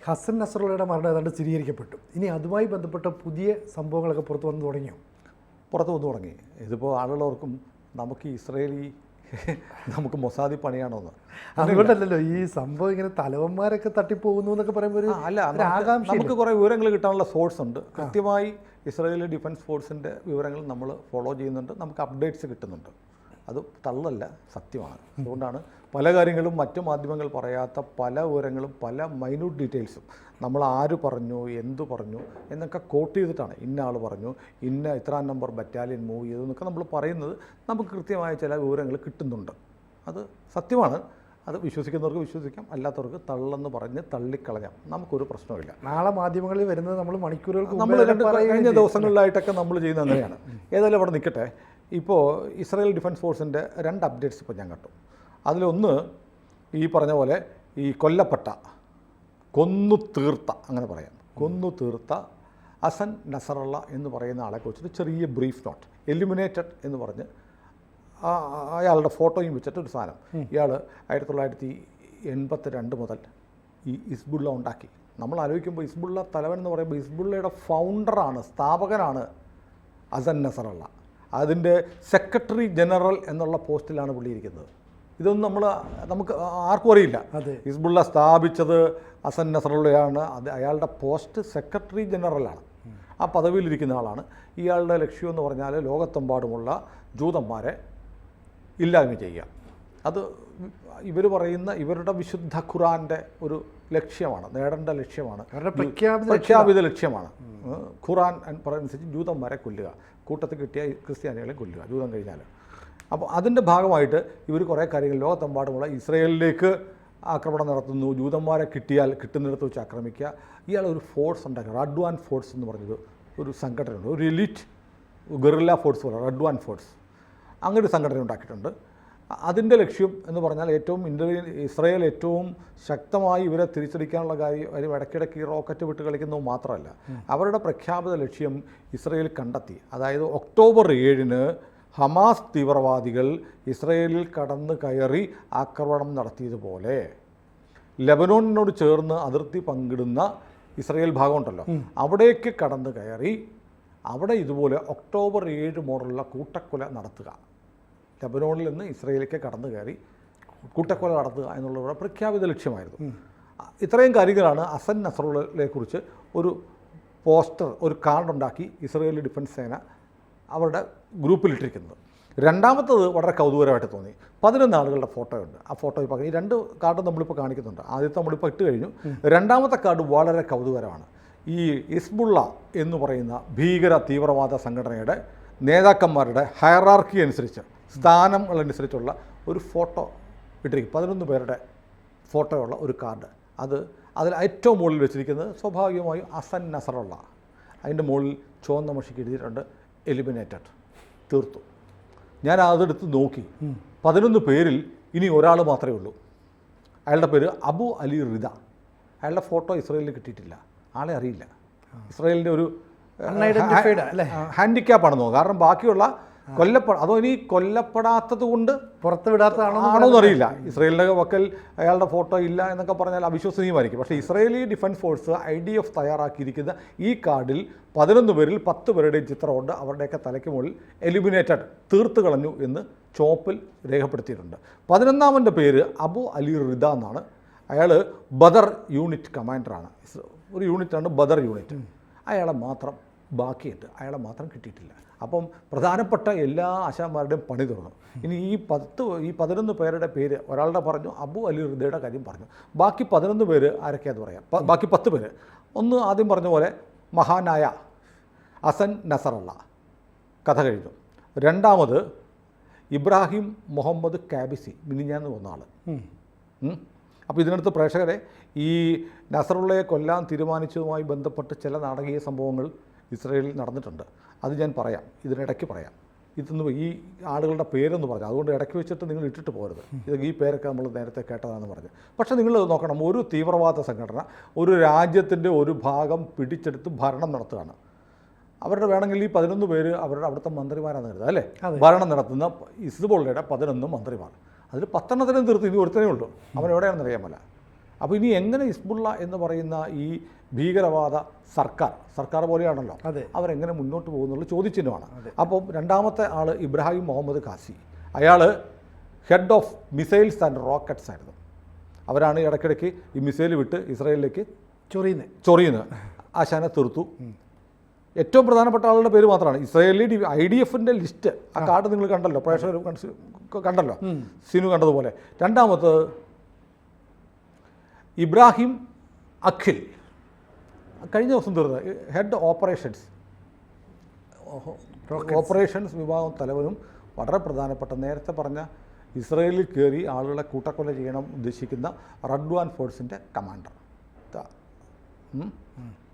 ഹസൻ നസറുള്ളയുടെ മരണം ഏതാണ്ട് സ്ഥിരീകരിക്കപ്പെട്ടു. ഇനി അതുമായി ബന്ധപ്പെട്ട പുതിയ സംഭവങ്ങളൊക്കെ പുറത്തു വന്നു തുടങ്ങിയോ? പുറത്തു വന്നു തുടങ്ങി. ഇതിപ്പോൾ ആളുകളോർക്കും നമുക്ക് ഇസ്രയേലി നമുക്ക് മൊസാദി പണിയാണോന്ന്. അതുകൊണ്ടല്ലോ ഈ സംഭവം ഇങ്ങനെ തലവന്മാരൊക്കെ തട്ടിപ്പോകുന്നു എന്നൊക്കെ പറയുമ്പോൾ നമുക്ക് കുറേ വിവരങ്ങൾ കിട്ടാനുള്ള സോഴ്സ് ഉണ്ട്. കൃത്യമായി ഇസ്രായേലി ഡിഫൻസ് ഫോഴ്സിൻ്റെ വിവരങ്ങൾ നമ്മൾ ഫോളോ ചെയ്യുന്നുണ്ട്. നമുക്ക് അപ്ഡേറ്റ്സ് കിട്ടുന്നുണ്ട്. അത് തള്ളല്ല, സത്യമാണ്. അതുകൊണ്ടാണ് പല കാര്യങ്ങളും മറ്റു മാധ്യമങ്ങൾ പറയാത്ത പല വിവരങ്ങളും പല മൈന്യൂട്ട് ഡീറ്റെയിൽസും നമ്മൾ ആര് പറഞ്ഞു, എന്തു പറഞ്ഞു എന്നൊക്കെ കോട്ട് ചെയ്തിട്ടാണ്. ഇന്ന ആൾ പറഞ്ഞു, ഇന്ന ഇത്രാം നമ്പർ ബറ്റാലിയൻ മൂവ് ചെയ്തെന്നൊക്കെ നമ്മൾ പറയുന്നത്. നമുക്ക് കൃത്യമായ ചില വിവരങ്ങൾ കിട്ടുന്നുണ്ട്. അത് സത്യമാണ്. അത് വിശ്വസിക്കുന്നവർക്ക് വിശ്വസിക്കാം, അല്ലാത്തവർക്ക് തള്ളെന്ന് പറഞ്ഞ് തള്ളിക്കളഞ്ഞാം. നമുക്കൊരു പ്രശ്നമില്ല. നാളെ മാധ്യമങ്ങളിൽ വരുന്നത് നമ്മൾ മണിക്കൂറുകൾക്ക് നമ്മൾ കഴിഞ്ഞ ദിവസങ്ങളിലായിട്ടൊക്കെ നമ്മൾ ചെയ്യുന്നത് അങ്ങനെയാണ്. ഏതായാലും അവിടെ നിൽക്കട്ടെ. ഇപ്പോൾ ഇസ്രായേൽ ഡിഫൻസ് ഫോഴ്സിൻ്റെ 2 അപ്ഡേറ്റ്സ് ഇപ്പോൾ ഞാൻ കണ്ടു. അതിലൊന്ന് ഈ പറഞ്ഞ പോലെ ഈ കൊന്നു തീർത്ത അങ്ങനെ പറയാം, കൊന്നു തീർത്ത ഹസൻ നസറുള്ള എന്ന് പറയുന്ന ആളെക്കുറിച്ചിട്ട് ചെറിയ ബ്രീഫ് നോട്ട്, എലിമിനേറ്റഡ് എന്ന് പറഞ്ഞ് അയാളുടെ ഫോട്ടോയും വെച്ചിട്ട് ഒരു സാധനം. ഇയാൾ 1982 മുതൽ ഈ ഹിസ്ബുള്ള ഉണ്ടാക്കി. നമ്മൾ ആലോചിക്കുമ്പോൾ ഹിസ്ബുള്ള തലവൻ എന്ന് പറയുമ്പോൾ ഹിസ്ബുള്ളയുടെ ഫൗണ്ടറാണ്, സ്ഥാപകനാണ് ഹസൻ നസറുള്ള. അതിൻ്റെ സെക്രട്ടറി ജനറൽ എന്നുള്ള പോസ്റ്റിലാണ് പുള്ളിയിരിക്കുന്നത്. ഇതൊന്നും നമുക്ക് ആർക്കും അറിയില്ല. ഹിസ്ബുള്ള സ്ഥാപിച്ചത് ഹസൻ നസറുള്ളയാണ്. അയാളുടെ പോസ്റ്റ് സെക്രട്ടറി ജനറലാണ്. ആ പദവിയിലിരിക്കുന്ന ആളാണ്. ഇയാളുടെ ലക്ഷ്യം എന്ന് പറഞ്ഞാൽ ലോകത്തെമ്പാടുമുള്ള ജൂതന്മാരെ ഇല്ലായ്മ ചെയ്യുക. അത് ഇവർ പറയുന്ന ഇവരുടെ വിശുദ്ധ ഖുറാൻ്റെ ഒരു ലക്ഷ്യമാണ്, നേടേണ്ട ലക്ഷ്യമാണ്, പ്രഖ്യാപിത ലക്ഷ്യമാണ്. ഖുറാൻ അനുസരിച്ച് ജൂതന്മാരെ കൊല്ലുക, കൂട്ടത്തിൽ കിട്ടിയ ക്രിസ്ത്യാനികളെ കൊല്ലുക ജൂതം കഴിഞ്ഞാൽ. അപ്പോൾ അതിൻ്റെ ഭാഗമായിട്ട് ഇവർ കുറേ കാര്യങ്ങൾ ലോകത്തെമ്പാടുമുള്ള ഇസ്രയേലിലേക്ക് ആക്രമണം നടത്തുന്നു. ജൂതന്മാരെ കിട്ടിയാൽ കിട്ടുന്നിടത്ത് വെച്ച് ആക്രമിക്കുക. ഇയാളൊരു ഫോഴ്സ് ഉണ്ടാക്കുക, റഡ്വാൻ ഫോഴ്സ് എന്ന് പറഞ്ഞത് ഒരു സംഘടനയുണ്ട്, ഒരു എലീറ്റ് ഗറില്ല ഫോഴ്സ് പോലെ റഡ്വാൻ ഫോഴ്സ്, അങ്ങനെ ഒരു സംഘടന ഉണ്ടാക്കിയിട്ടുണ്ട്. അതിൻ്റെ ലക്ഷ്യം എന്ന് പറഞ്ഞാൽ ഇസ്രായേൽ ഏറ്റവും ശക്തമായി ഇവരെ തിരിച്ചടിക്കാനുള്ള കാര്യം ഇടയ്ക്കിടയ്ക്ക് ഈ റോക്കറ്റ് വിട്ട് കളിക്കുന്നത് മാത്രമല്ല, അവരുടെ പ്രഖ്യാപിത ലക്ഷ്യം ഇസ്രായേൽ കണ്ടെത്തി. അതായത് ഒക്ടോബർ 7-ന് ഹമാസ് തീവ്രവാദികൾ ഇസ്രായേലിൽ കടന്നു കയറി ആക്രമണം നടത്തിയതുപോലെ ലെബനോണിനോട് ചേർന്ന് അതിർത്തി പങ്കിടുന്ന ഇസ്രായേൽ ഭാഗമുണ്ടല്ലോ, അവിടേക്ക് കടന്നു കയറി അവിടെ ഇതുപോലെ ഒക്ടോബർ 7 മോഡലുള്ള കൂട്ടക്കൊല നടത്തുക. ലെബനോണിൽ നിന്ന് ഇസ്രായേലിലേക്ക് കടന്നു കയറി കൂട്ടക്കൊല നടത്തുക എന്നുള്ളവരുടെ പ്രഖ്യാപിത ലക്ഷ്യമായിരുന്നു. ഇത്രയും കാര്യങ്ങളാണ് ഹസൻ നസറുള്ളയെക്കുറിച്ച് ഒരു പോസ്റ്റർ, ഒരു കാർഡുണ്ടാക്കി ഇസ്രായേലി ഡിഫൻസ് സേന അവരുടെ ഗ്രൂപ്പിലിട്ടിരിക്കുന്നത്. രണ്ടാമത്തത് വളരെ കൗതുകരമായിട്ട് തോന്നി. 11 ആളുകളുടെ ഫോട്ടോ ഉണ്ട്. ആ ഫോട്ടോ ഇപ്പോൾ ഈ 2 കാർഡ് നമ്മളിപ്പോൾ കാണിക്കുന്നുണ്ട്. ആദ്യത്തെ നമ്മളിപ്പോൾ ഇട്ട് കഴിഞ്ഞു. രണ്ടാമത്തെ കാർഡ് വളരെ കൗതുകരമാണ്. ഈ ഹിസ്ബുള്ള എന്ന് പറയുന്ന ഭീകര തീവ്രവാദ സംഘടനയുടെ നേതാക്കന്മാരുടെ ഹയറാർക്കി അനുസരിച്ച്, സ്ഥാനങ്ങളനുസരിച്ചുള്ള ഒരു ഫോട്ടോ ഇട്ടിരിക്കും. 11 പേരുടെ ഫോട്ടോയുള്ള ഒരു കാർഡ്. അതിൽ ഏറ്റവും മുകളിൽ വെച്ചിരിക്കുന്നത് സ്വാഭാവികമായും ഹസൻ നസറുള്ള. അതിൻ്റെ മുകളിൽ ചുവന്ന മഷിക്ക് എഴുതിയിട്ടുണ്ട് എലിമിനേറ്റഡ്, തീർത്തു. ഞാൻ അതെടുത്ത് നോക്കി. 11 പേരിൽ ഇനി ഒരാൾ മാത്രമേ ഉള്ളൂ. അയാളുടെ പേര് അബു അലി റിദ. അയാളുടെ ഫോട്ടോ ഇസ്രായേലിൽ കിട്ടിയിട്ടില്ല, ആളെ അറിയില്ല. ഇസ്രായേലിൻ്റെ ഒരു ഹാൻഡിക്യാപ്പാണെന്ന് തോന്നുന്നു. കാരണം ബാക്കിയുള്ള അതോ ഇനി കൊല്ലപ്പെടാത്തത് കൊണ്ട് പുറത്ത് വിടാത്തതാണോ അറിയില്ല. ഇസ്രായേലിൻ്റെ വക്കൽ അയാളുടെ ഫോട്ടോ ഇല്ല എന്നൊക്കെ പറഞ്ഞാൽ അവിശ്വസനീയമായിരിക്കും. പക്ഷേ ഇസ്രായേലി ഡിഫൻസ് ഫോഴ്സ് IDF തയ്യാറാക്കിയിരിക്കുന്ന ഈ കാർഡിൽ 11 പേരിൽ 10 പേരുടെയും ചിത്രമുണ്ട്. അവരുടെയൊക്കെ തലയ്ക്ക് മുകളിൽ എലിമിനേറ്റഡ്, തീർത്ത് കളഞ്ഞു എന്ന് ചോപ്പിൽ രേഖപ്പെടുത്തിയിട്ടുണ്ട്. 11ാമൻ്റെ പേര് അബു അലി റിദ എന്നാണ്. അയാൾ ബദർ യൂണിറ്റ് കമാൻഡറാണ്. ഒരു യൂണിറ്റാണ് ബദർ യൂണിറ്റ്. അയാളെ മാത്രം ബാക്കിയിട്ട്, അയാളെ മാത്രം കിട്ടിയിട്ടില്ല. അപ്പം പ്രധാനപ്പെട്ട എല്ലാ ആശാന്മാരുടെയും പണി തുറന്നു. ഇനി ഈ 11 പേരുടെ പേര് ഒരാളുടെ പറഞ്ഞു, അബു അലി റിദയുടെ കാര്യം പറഞ്ഞു. ബാക്കി 11 പേര് ആരൊക്കെയാണെന്ന് പറയാം. ബാക്കി 10 പേര്. ഒന്ന് ആദ്യം പറഞ്ഞ പോലെ മഹാനായ ഹസൻ നസറുള്ള, കഥ കഴിഞ്ഞു. രണ്ടാമത് ഇബ്രാഹിം മുഹമ്മദ് കാബിസി, മിനിഞ്ഞാന്ന് കൊന്ന ആൾ. അപ്പോൾ ഇതിനടുത്ത് പ്രേക്ഷകരെ, ഈ നസറുള്ളയെ കൊല്ലാൻ തീരുമാനിച്ചതുമായി ബന്ധപ്പെട്ട് ചില നാടകീയ സംഭവങ്ങൾ ഇസ്രായേലിൽ നടന്നിട്ടുണ്ട്. അത് ഞാൻ പറയാം, ഇതിനിടയ്ക്ക് പറയാം. ഇതൊന്ന് ഈ ആളുകളുടെ പേരൊന്ന് പറഞ്ഞു, അതുകൊണ്ട് ഇടയ്ക്ക് വെച്ചിട്ട് നിങ്ങൾ ഇട്ടിട്ട് പോരുത്. ഈ പേരൊക്കെ നമ്മൾ നേരത്തെ കേട്ടതാണെന്ന് പറഞ്ഞു. പക്ഷേ നിങ്ങൾ നോക്കണം, ഒരു തീവ്രവാദ സംഘടന ഒരു രാജ്യത്തിൻ്റെ ഒരു ഭാഗം പിടിച്ചെടുത്ത് ഭരണം നടത്തുകയാണ്. അവരുടെ വേണമെങ്കിൽ ഈ 11 പേര് അവിടുത്തെ മന്ത്രിമാരാണ് കരുതുക, അല്ലേ? ഭരണം നടത്തുന്ന ഹിസ്ബുള്ളയുടെ 11 മന്ത്രിമാർ. അതിൽ 10 തീർത്ത് ഇനി ഒരുത്തനേ ഉള്ളൂ. അവൻ എവിടെയാണെന്ന് അറിയാമല്ല. അപ്പോൾ ഇനി എങ്ങനെ ഹിസ്ബുള്ള എന്ന് പറയുന്ന ഈ ഭീകരവാദ സർക്കാർ പോലെയാണല്ലോ, അതെ, അവരെങ്ങനെ മുന്നോട്ട് പോകുന്നുള്ള ചോദ്യചിഹ്നമാണ്. അപ്പോൾ രണ്ടാമത്തെ ആൾ ഇബ്രാഹിം മുഹമ്മദ് ഖാസി, അയാൾ head of missiles and rockets ആയിരുന്നു. അവരാണ് ഇടയ്ക്കിടയ്ക്ക് ഈ മിസൈൽ വിട്ട് ഇസ്രായേലിലേക്ക് ചൊറിയുന്നത്. ആശാനെ തീർത്തു. ഏറ്റവും പ്രധാനപ്പെട്ട ആളുടെ പേര് മാത്രമാണ് ഇസ്രായേലി IDF-ന്റെ ലിസ്റ്റ്. ആ കാർഡ് നിങ്ങൾ കണ്ടല്ലോ, പ്രേക്ഷകർ കണ്ടല്ലോ, സിനു കണ്ടതുപോലെ. രണ്ടാമത് ഇബ്രാഹിം അഖിൽ, കഴിഞ്ഞ ദിവസം തീർന്നത്, ഹെഡ് ഓപ്പറേഷൻസ് വിഭാഗം തലവനും വളരെ പ്രധാനപ്പെട്ട, നേരത്തെ പറഞ്ഞ ഇസ്രായേലിൽ കയറി ആളുകളെ കൂട്ടക്കൊല ചെയ്യണം ഉദ്ദേശിക്കുന്ന റഡ്വാൻ ഫോഴ്സിൻ്റെ കമാൻഡർ.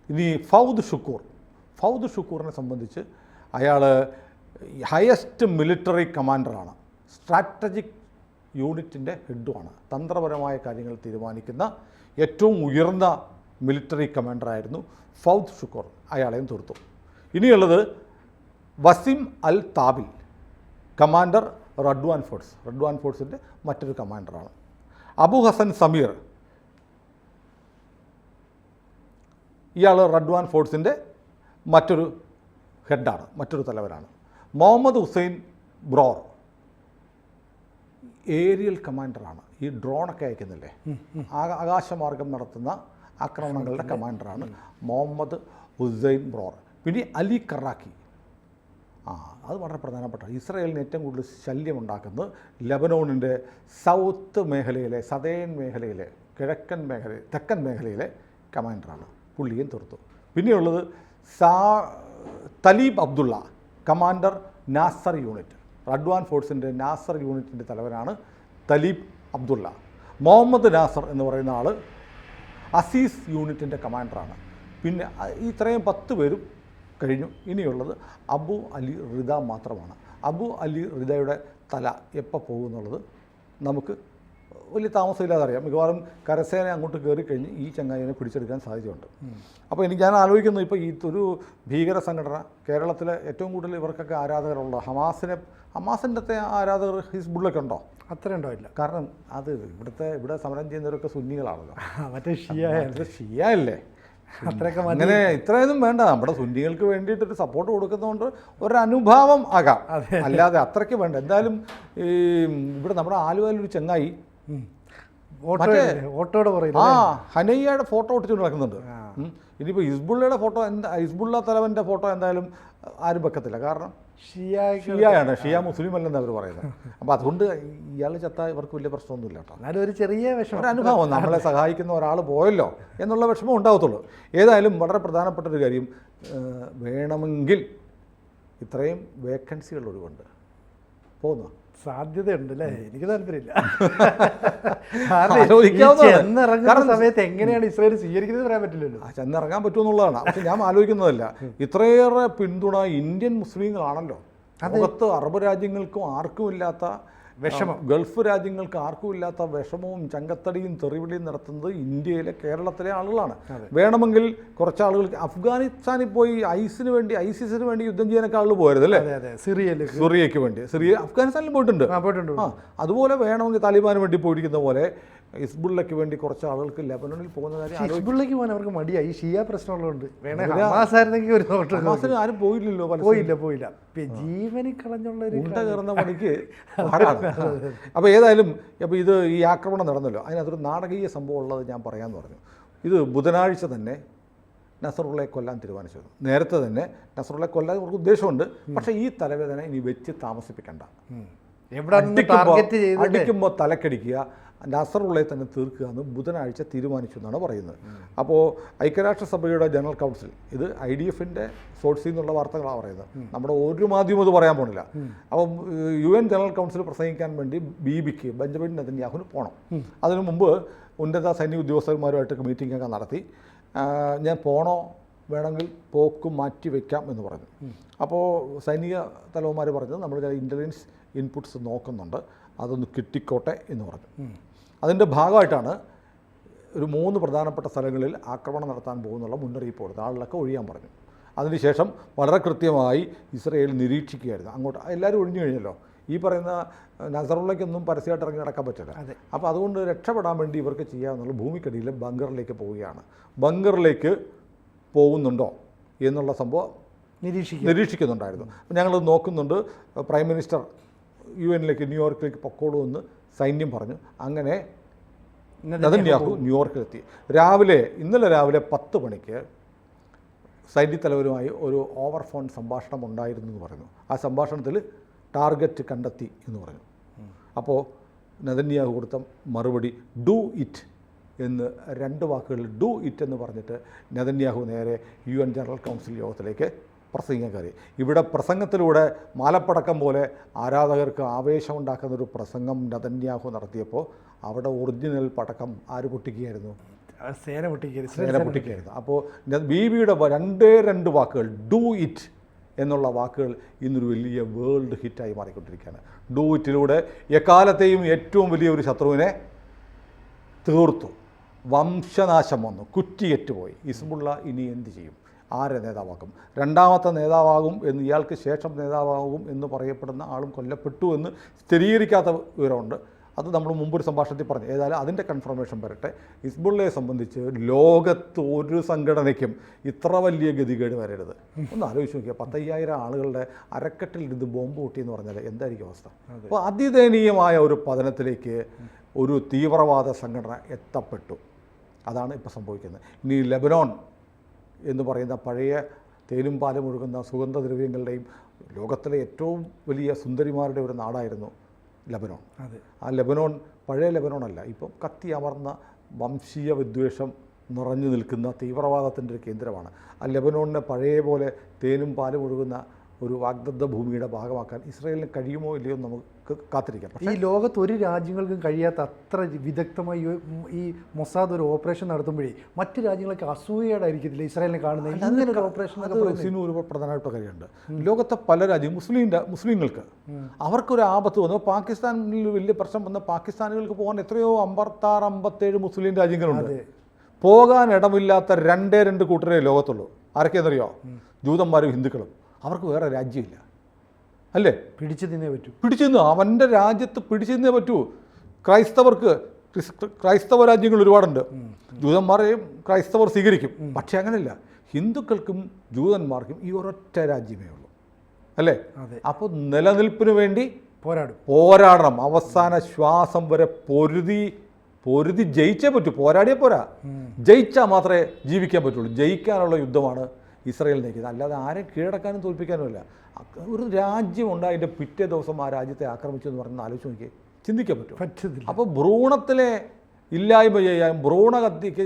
ഇനി ഫൗദ് ഷുക്കൂറിനെ സംബന്ധിച്ച് അയാൾ ഹയസ്റ്റ് മിലിറ്ററി കമാൻഡറാണ്, സ്ട്രാറ്റജിക് യൂണിറ്റിൻ്റെ ഹെഡുമാണ്, തന്ത്രപരമായ കാര്യങ്ങൾ തീരുമാനിക്കുന്ന ഏറ്റവും ഉയർന്ന മിലിറ്ററി കമാൻഡറായിരുന്നു ഫൗദ് ഷുക്കൂർ. അയാളെയും തീർത്തു. ഇനിയുള്ളത് വസിം അൽ താബിൽ, കമാൻഡർ റഡ്വാൻ ഫോഴ്സിൻ്റെ മറ്റൊരു കമാൻഡറാണ്. അബു ഹസൻ സമീർ, ഇയാൾ റഡ്വാൻ ഫോഴ്സിൻ്റെ മറ്റൊരു ഹെഡാണ്, മറ്റൊരു തലവനാണ്. മുഹമ്മദ് ഹുസൈൻ ബ്രോർ ഏരിയൽ കമാൻഡറാണ്, ഈ ഡ്രോണൊക്കെ അയക്കുന്നില്ലേ, ആകാശമാർഗം നടത്തുന്ന ആക്രമണങ്ങളുടെ കമാൻഡറാണ് മുഹമ്മദ് ഹുസൈൻ ബ്രോർ. പിന്നെ അലി കറാക്കി, അത് വളരെ പ്രധാനപ്പെട്ട, ഇസ്രായേലിന് ഏറ്റവും കൂടുതൽ ശല്യമുണ്ടാക്കുന്നത് ലെബനോണിൻ്റെ സൗത്ത് മേഖലയിലെ, സദേൺ മേഖലയിലെ, തെക്കൻ മേഖലയിലെ കമാൻഡറാണ്. പുള്ളിയും തീർത്തു. പിന്നെയുള്ളത് തലീബ് അബ്ദുള്ള, കമാൻഡർ നാസർ യൂണിറ്റ്, റഡ്വാൻ ഫോഴ്സിൻ്റെ നാസർ യൂണിറ്റിൻ്റെ തലവനാണ് തലീബ് അബ്ദുള്ള. മുഹമ്മദ് നാസർ എന്ന് പറയുന്ന ആൾ അസീസ് യൂണിറ്റിൻ്റെ കമാൻഡറാണ്. പിന്നെ ഇത്രയും 10 പേരും കഴിഞ്ഞു. ഇനിയുള്ളത് അബു അലി റിദ മാത്രമാണ്. അബു അലി റിദയുടെ തല എപ്പോൾ പോകുമെന്നുള്ളത് നമുക്ക് വലിയ താമസമില്ലാതെ അറിയാം. മിക്കവാറും കരസേന അങ്ങോട്ട് കയറി കഴിഞ്ഞ് ഈ ചങ്ങായിനെ പിടിച്ചെടുക്കാൻ സാധ്യതയുണ്ട്. അപ്പോൾ ഞാൻ ആലോചിക്കുന്നു, ഇപ്പോൾ ഈ ഒരു ഭീകര സംഘടന കേരളത്തിലെ ഏറ്റവും കൂടുതൽ ഇവർക്കൊക്കെ ആരാധകരുള്ള ഹമാസിൻ്റെ ആരാധകർ ഹിസ്ബുള്ളൊക്കെ ഉണ്ടോ? അത്ര ഉണ്ടാവില്ല. കാരണം അത് ഇവിടെ സമരം ചെയ്യുന്നവരൊക്കെ സുന്നികളാണല്ലോ, മറ്റേ ഷിയ അല്ലേ, അത്രയൊക്കെ അങ്ങനെ ഇത്രയൊന്നും വേണ്ട. നമ്മുടെ സുന്നികൾക്ക് വേണ്ടിയിട്ടൊരു സപ്പോർട്ട് കൊടുക്കുന്നതുകൊണ്ട് ഒരനുഭാവം ആകാം, അല്ലാതെ അത്രയ്ക്ക് വേണ്ട. എന്തായാലും ഇവിടെ നമ്മുടെ ആലുവയിലൊരു ചങ്ങായി ഓട്ടോയുടെ ഹനയ്യയുടെ ഫോട്ടോ ഒട്ടിച്ചുകൊണ്ട് നടക്കുന്നുണ്ട്. ഇനിയിപ്പോൾ ഹിസ്ബുള്ളയുടെ ഫോട്ടോ, ഹിസ്ബുള്ള തലവൻ്റെ ഫോട്ടോ എന്തായാലും ആരും വെക്കത്തില്ല. കാരണം ഷിയയാണ്, ഷിയ മുസ്ലിം അല്ലെന്ന് അവർ പറയുന്നത്. അപ്പോൾ അതുകൊണ്ട് ഇയാൾ ചത്ത ഇവർക്ക് വലിയ പ്രശ്നമൊന്നുമില്ല കേട്ടോ. എന്നാലും ഒരു ചെറിയ വിഷമം, ഒരു അനുഭവം, നമ്മളെ സഹായിക്കുന്ന ഒരാൾ പോയല്ലോ എന്നുള്ള വിഷമം ഉണ്ടാകത്തുള്ളൂ. ഏതായാലും വളരെ പ്രധാനപ്പെട്ട ഒരു കാര്യം, വേണമെങ്കിൽ ഇത്രയും വേക്കൻസികൾ ഒഴിവുണ്ട്, പോകുന്നു സാധ്യതയുണ്ട് അല്ലേ? എനിക്ക് താല്പര്യമില്ല. സമയത്ത് എങ്ങനെയാണ് ഇസ്രായേൽ സ്വീകരിക്കുന്നത് പറയാൻ പറ്റില്ലല്ലോ. ചെന്നിറങ്ങാൻ പറ്റുമെന്നുള്ളതാണ്. പക്ഷെ ഞാൻ ആലോചിക്കുന്നതല്ല, ഇത്രയേറെ പിന്തുണ ഇന്ത്യൻ മുസ്ലിങ്ങളാണല്ലോ. ലോകത്ത് അറബ് രാജ്യങ്ങൾക്കും ആർക്കുമില്ലാത്ത വിഷമം, ഗൾഫ് രാജ്യങ്ങൾക്ക് ആർക്കുമില്ലാത്ത വിഷമവും ചങ്കത്തടിയും തെറിവിളിയും നടത്തുന്നത് ഇന്ത്യയിലെ, കേരളത്തിലെ ആളുകളാണ്. വേണമെങ്കിൽ കുറച്ച് ആളുകൾ അഫ്ഗാനിസ്ഥാനിൽ പോയി ഐസിസിന് വേണ്ടി യുദ്ധം ചെയ്യാനൊക്കെ ആളുകൾ പോയത് അല്ലേ, സിറിയയ്ക്ക് വേണ്ടി. അഫ്ഗാനിസ്ഥാനിൽ പോയിട്ടുണ്ട്. അതുപോലെ വേണമെങ്കിൽ താലിബാന് വേണ്ടി പോയിരിക്കുന്ന പോലെ ഹിസ്ബുള്ളയ്ക്ക് വേണ്ടി കുറച്ച് ആളുകൾക്ക് ലെബനോണിൽ പോകുന്ന കാര്യം, ഹിസ്ബുള്ളയ്ക്ക് പോകാൻ അവർക്ക് മടിയായി, ഷിയ പ്രശ്നമുള്ളതുകൊണ്ട്. ആരും പോയില്ലല്ലോ, പോയില്ല. ജീവനി കളഞ്ഞുള്ള കയറുന്ന പണിക്ക് പാടാണ്. അപ്പോൾ ഏതായാലും ഈ ആക്രമണം നടന്നല്ലോ, അതിനകത്തൊരു നാടകീയ സംഭവം ഉള്ളത് ഞാൻ പറയാമെന്ന് പറഞ്ഞു. ഇത് ബുധനാഴ്ച തന്നെ നസറുള്ളയെ കൊല്ലാൻ തീരുമാനിച്ചിരുന്നു. നേരത്തെ തന്നെ നസറുള്ളയെ കൊല്ലാൻ അവർക്ക് ഉദ്ദേശമുണ്ട്. പക്ഷേ ഈ തലവേദന ഇനി വെച്ച് താമസിപ്പിക്കണ്ട, അടിക്കുമ്പോൾ തലക്കടിക്കുക, നസറുള്ളയെ തന്നെ തീർക്കുക എന്ന് ബുധനാഴ്ച തീരുമാനിച്ചു എന്നാണ് പറയുന്നത്. അപ്പോൾ ഐക്യരാഷ്ട്രസഭയുടെ ജനറൽ കൗൺസിൽ, ഇത് IDF-ന്റെ സോഴ്സിൽ നിന്നുള്ള വാർത്തകളാണ് പറയുന്നത്, നമ്മുടെ ഒരു മാധ്യമം ഇത് പറയാൻ പോണില്ല. അപ്പം UN ജനറൽ കൗൺസിൽ പ്രസംഗിക്കാൻ വേണ്ടി ബിബിക്ക് ബെഞ്ചമിൻ നെതന്യാഹുവിന് പോകണം. അതിനു മുമ്പ് ഉന്നത സൈനിക ഉദ്യോഗസ്ഥന്മാരുമായിട്ടൊക്കെ മീറ്റിംഗൊക്കെ നടത്തി, ഞാൻ പോണോ, വേണമെങ്കിൽ പോക്ക് മാറ്റി വയ്ക്കാം എന്ന് പറഞ്ഞു. അപ്പോൾ സൈനിക തലവന്മാർ പറഞ്ഞത് നമ്മൾ ഇൻ്റലിജൻസ് ഇൻപുട്സ് നോക്കുന്നുണ്ട്, അതൊന്ന് കിട്ടിക്കോട്ടെ എന്ന് പറഞ്ഞു. അതിൻ്റെ ഭാഗമായിട്ടാണ് ഒരു 3 പ്രധാനപ്പെട്ട സ്ഥലങ്ങളിൽ ആക്രമണം നടത്താൻ പോകുന്നുള്ള മുന്നറിയിപ്പ് കൊടുത്തു. ആളുകളൊക്കെ ഒഴിയാൻ പറഞ്ഞു. അതിനുശേഷം വളരെ കൃത്യമായി ഇസ്രായേൽ നിരീക്ഷിക്കുകയായിരുന്നു. അങ്ങോട്ട് എല്ലാവരും ഒഴിഞ്ഞു കഴിഞ്ഞല്ലോ. ഈ പറയുന്ന നസറുള്ളയ്ക്കൊന്നും പരസ്യമായിട്ട് ഇറങ്ങി നടക്കാൻ പറ്റില്ല. അപ്പോൾ അതുകൊണ്ട് രക്ഷപ്പെടാൻ വേണ്ടി ഇവർക്ക് ചെയ്യാവുന്ന ഭൂമിക്കടിയിൽ ബങ്കറിലേക്ക് പോവുകയാണ്. ബങ്കറിലേക്ക് പോകുന്നുണ്ടോ എന്നുള്ള സംഭവം നിരീക്ഷിക്കുന്നുണ്ടായിരുന്നു. ഞങ്ങൾ നോക്കുന്നുണ്ട്. പ്രൈം മിനിസ്റ്റർ UN-ലേക്ക് ന്യൂയോർക്കിലേക്ക് പൊക്കോളൂ എന്ന് സൈന്യം പറഞ്ഞു. അങ്ങനെ നെതന്യാഹു ന്യൂയോർക്കിലെത്തി. ഇന്നലെ രാവിലെ 10 മണിക്ക് സൈന്യത്തലവരുമായി ഒരു ഓവർ ഫോൺ സംഭാഷണം ഉണ്ടായിരുന്നു എന്ന് പറഞ്ഞു. ആ സംഭാഷണത്തിൽ ടാർഗറ്റ് കണ്ടെത്തി എന്ന് പറഞ്ഞു. അപ്പോൾ നെതന്യാഹു കൊടുത്ത മറുപടി ഡു ഇറ്റ് എന്ന് 2 വാക്കുകളിൽ ഡു ഇറ്റ് എന്ന് പറഞ്ഞിട്ട് നെതന്യാഹു നേരെ UN ജനറൽ കൗൺസിൽ യോഗത്തിലേക്ക് പ്രസംഗിക്കാൻ കയറി. ഇവിടെ പ്രസംഗത്തിലൂടെ മാലപ്പടക്കം പോലെ ആരാധകർക്ക് ആവേശമുണ്ടാക്കുന്നൊരു പ്രസംഗം നെതന്യാഹു നടത്തിയപ്പോൾ അവിടെ ഒറിജിനൽ പടക്കം ആര് പൊട്ടിക്കുകയായിരുന്നു? സേന പൊട്ടിക്കുകയായിരുന്നു. അപ്പോൾ ബീബിയുടെ 2 വാക്കുകൾ ഡു ഇറ്റ് എന്നുള്ള വാക്കുകൾ ഇന്നൊരു വലിയ വേൾഡ് ഹിറ്റായി മാറിക്കൊണ്ടിരിക്കുകയാണ്. ഡു ഇറ്റിലൂടെ എക്കാലത്തെയും ഏറ്റവും വലിയൊരു ശത്രുവിനെ തീർത്തു. വംശനാശം വന്നു, കുറ്റിയേറ്റുപോയി. ഹിസ്ബുള്ള ഇനി എന്ത് ചെയ്യും? ആരെ നേതാവാക്കും? 2ാമത്തെ നേതാവാകും എന്ന്, ഇയാൾക്ക് ശേഷം നേതാവാകും എന്ന് പറയപ്പെടുന്ന ആളും കൊല്ലപ്പെട്ടു എന്ന് സ്ഥിരീകരിക്കാത്ത വിവരമുണ്ട്. അത് നമ്മൾ മുമ്പൊരു സംഭാഷണത്തിൽ പറഞ്ഞു. ഏതായാലും അതിൻ്റെ കൺഫർമേഷൻ വരട്ടെ. ഹിസ്ബുള്ളയെ സംബന്ധിച്ച് ലോകത്ത് ഒരു സംഘടനയ്ക്കും ഇത്ര വലിയ ഗതികേട് വരരുത്. ഒന്ന് ആലോചിച്ച് നോക്കിയാൽ 10,000 ആളുകളുടെ അരക്കെട്ടിൽ ഇത് ബോംബ് പൊട്ടിയെന്ന് പറഞ്ഞാൽ എന്തായിരിക്കും അവസ്ഥ? അപ്പോൾ അതിദയനീയമായ ഒരു പതനത്തിലേക്ക് ഒരു തീവ്രവാദ സംഘടന എത്തപ്പെട്ടു. അതാണ് ഇപ്പോൾ സംഭവിക്കുന്നത്. ഇനി ലെബനോൺ എന്ന് പറയുന്ന പഴയ തേനും പാലും ഒഴുകുന്ന സുഗന്ധദ്രവ്യങ്ങളുടെയും ലോകത്തിലെ ഏറ്റവും വലിയ സുന്ദരിമാരുടെ ഒരു നാടായിരുന്നു ലെബനോൺ. ആ ലെബനോൺ പഴയ ലെബനോണല്ല, ഇപ്പം കത്തി അമർന്ന വംശീയ വിദ്വേഷം നിറഞ്ഞു നിൽക്കുന്ന തീവ്രവാദത്തിൻ്റെ ഒരു കേന്ദ്രമാണ്. ആ ലെബനോണിനെ പഴയ പോലെ തേനും പാലും ഒഴുകുന്ന ഒരു വാഗ്ദത്ത ഭൂമിയുടെ ഭാഗമാക്കാൻ ഇസ്രായേലിന് കഴിയുമോ ഇല്ലയോ നമുക്ക് കാത്തിരിക്കാം. ഈ ലോകത്ത് ഒരു രാജ്യങ്ങൾക്കും കഴിയാത്ത അത്ര വിദഗ്ധമായി ഈ മൊസാദ് ഒരു ഓപ്പറേഷൻ നടത്തുമ്പോഴേ മറ്റു രാജ്യങ്ങളൊക്കെ അസൂയയോടായിരിക്കത്തില്ല ഇസ്രായേലിനെ കാണുന്നത്. ഇങ്ങനെ ഒരു ഓപ്പറേഷൻ ഒരു പ്രധാനപ്പെട്ട കാര്യമുണ്ട്. ലോകത്തെ പല രാജ്യം മുസ്ലിങ്ങൾക്ക് അവർക്കൊരു ആപത്ത് വന്നു. പാകിസ്ഥാനിൽ വലിയ പ്രശ്നം വന്ന പാകിസ്ഥാനികൾക്ക് പോകാൻ എത്രയോ 56-57 മുസ്ലിം രാജ്യങ്ങളുണ്ട്. പോകാൻ ഇടമില്ലാത്ത 2 കൂട്ടരേ ലോകത്തുള്ളൂ. ആരൊക്കെയെന്നറിയോ? ജൂതന്മാരും ഹിന്ദുക്കളും. അവർക്ക് വേറെ രാജ്യമില്ല, അല്ലേ? പിടിച്ചു തിന്നേ അവൻ്റെ രാജ്യത്ത് പിടിച്ചു തിന്നേ പറ്റൂ. ക്രൈസ്തവ രാജ്യങ്ങൾ ഒരുപാടുണ്ട്. ജൂതന്മാരെയും ക്രൈസ്തവർ സ്വീകരിക്കും. പക്ഷേ അങ്ങനെയല്ല, ഹിന്ദുക്കൾക്കും ജൂതന്മാർക്കും ഈ ഒരൊറ്റ രാജ്യമേ ഉള്ളൂ, അല്ലേ? അപ്പോൾ നിലനിൽപ്പിന് വേണ്ടി പോരാടണം. അവസാന ശ്വാസം വരെ പൊരുതി ജയിച്ചേ പറ്റൂ. പോരാടിയേ പോരാ, ജയിച്ചാൽ മാത്രമേ ജീവിക്കാൻ പറ്റുള്ളൂ. ജയിക്കാനുള്ള യുദ്ധമാണ് ഇസ്രായേൽ നയിക്കുന്നത്. അല്ലാതെ ആരെ കീഴടക്കാനും തോൽപ്പിക്കാനുമല്ല. ഒരു രാജ്യമുണ്ട്, അതിൻ്റെ പിറ്റേ ദിവസം ആ രാജ്യത്തെ ആക്രമിച്ചു എന്ന് പറഞ്ഞാൽ ആലോചിച്ച് നോക്കിയേ, ചിന്തിക്കാൻ പറ്റും. അപ്പോൾ ഭ്രൂണത്തിലെ ഇല്ലായ്മ ചെയ്യാൻ ഭ്രൂണഹത്യയ്ക്ക്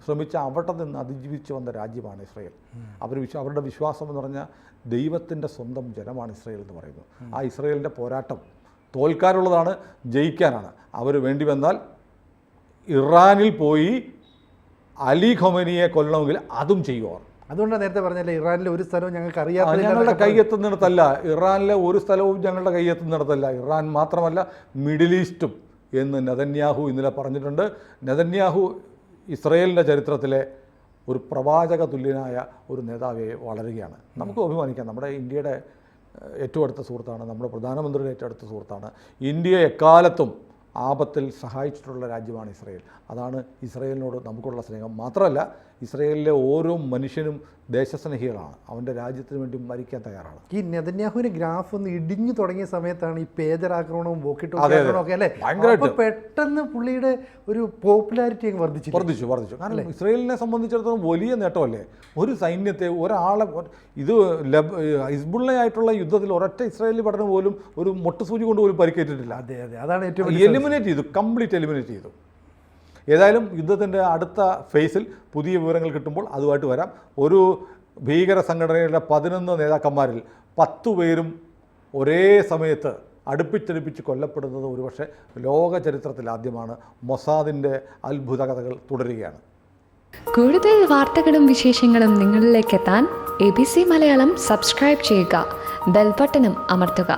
ശ്രമിച്ച അവിടെ നിന്ന് അതിജീവിച്ച് വന്ന രാജ്യമാണ് ഇസ്രായേൽ. അവരുടെ വിശ്വാസം എന്ന് പറഞ്ഞാൽ ദൈവത്തിൻ്റെ സ്വന്തം ജനമാണ് ഇസ്രായേൽ എന്ന് പറയുന്നത്. ആ ഇസ്രായേലിൻ്റെ പോരാട്ടം തോൽക്കാനുള്ളതാണ്, ജയിക്കാനാണ്. അവർ വേണ്ടി വന്നാൽ ഇറാനിൽ പോയി അലി ഖൊമേനിയെ കൊല്ലണമെങ്കിൽ അതും ചെയ്യുവാർ. അതുകൊണ്ടാണ് നേരത്തെ പറഞ്ഞല്ലേ ഇറാനിലെ ഒരു സ്ഥലവും ഞങ്ങൾക്ക് അറിയാം, ഞങ്ങളുടെ കൈയെത്തുന്നിടത്തല്ല. ഇറാനിലെ ഒരു സ്ഥലവും ഞങ്ങളുടെ കൈയെത്തുന്നിടത്തല്ല. ഇറാൻ മാത്രമല്ല, മിഡിൽ ഈസ്റ്റും എന്ന് നെതന്യാഹു ഇന്നലെ പറഞ്ഞിട്ടുണ്ട്. നെതന്യാഹു ഇസ്രായേലിൻ്റെ ചരിത്രത്തിലെ ഒരു പ്രവാചക തുല്യനായ ഒരു നേതാവെ വളരുകയാണ്. നമുക്ക് അഭിമാനിക്കാം. നമ്മുടെ ഇന്ത്യയുടെ ഏറ്റവും അടുത്ത സുഹൃത്താണ്, നമ്മുടെ പ്രധാനമന്ത്രിയുടെ ഏറ്റവും അടുത്ത സുഹൃത്താണ്. ഇന്ത്യയെ എക്കാലത്തും ആപത്തിൽ സഹായിച്ചിട്ടുള്ള രാജ്യമാണ് ഇസ്രായേൽ. അതാണ് ഇസ്രായേലിനോട് നമുക്കുള്ള സ്നേഹം. മാത്രമല്ല, ഇസ്രായേലിലെ ഓരോ മനുഷ്യനും ദേശസ്നേഹികളാണ്. അവൻ്റെ രാജ്യത്തിന് വേണ്ടി മരിക്കാൻ തയ്യാറാണ്. ഈ നെതന്യാഹുവിൻ്റെ ഗ്രാഫ് ഒന്ന് ഇടിഞ്ഞു തുടങ്ങിയ സമയത്താണ് ഈ പേജറാക്രമണവും വോക്കിട്ടോക്രമണവും ഒക്കെ അല്ലേ? ഭയങ്കരമായിട്ട് പെട്ടെന്ന് പുള്ളിയുടെ ഒരു പോപ്പുലാരിറ്റി അങ്ങ് വർദ്ധിച്ചു. കാരണം ഇസ്രായേലിനെ സംബന്ധിച്ചിടത്തോളം വലിയ നേട്ടമല്ലേ. ഒരു സൈന്യത്തെ ഒരാളെ ഇത് ഹിസ്ബുള്ളയായിട്ടുള്ള യുദ്ധത്തിൽ ഒരൊറ്റ ഇസ്രായേലി പഠനം പോലും ഒരു മൊട്ടുസൂചി കൊണ്ട് പോലും പരിക്കേറ്റിട്ടില്ല. അതാണ് ഏറ്റവും എലിമിനേറ്റ് ചെയ്തു, കംപ്ലീറ്റ് എലിമിനേറ്റ് ചെയ്തു. ഏതായാലും യുദ്ധത്തിൻ്റെ അടുത്ത ഫേസിൽ പുതിയ വിവരങ്ങൾ കിട്ടുമ്പോൾ അതുമായിട്ട് വരാം. ഒരു ഭീകര സംഘടനയുടെ 11 നേതാക്കന്മാരിൽ 10 പേരും ഒരേ സമയത്ത് അടുപ്പിച്ചടുപ്പിച്ച് കൊല്ലപ്പെടുന്നത് ഒരുപക്ഷെ ലോക ചരിത്രത്തിൽ ആദ്യമാണ്. മൊസാദിൻ്റെ അത്ഭുത കഥകൾ തുടരുകയാണ്. കൂടുതൽ വാർത്തകളും വിശേഷങ്ങളും നിങ്ങളിലേക്ക് എത്താൻ ABC മലയാളം സബ്സ്ക്രൈബ് ചെയ്യുക, ബെൽ ബട്ടണും അമർത്തുക.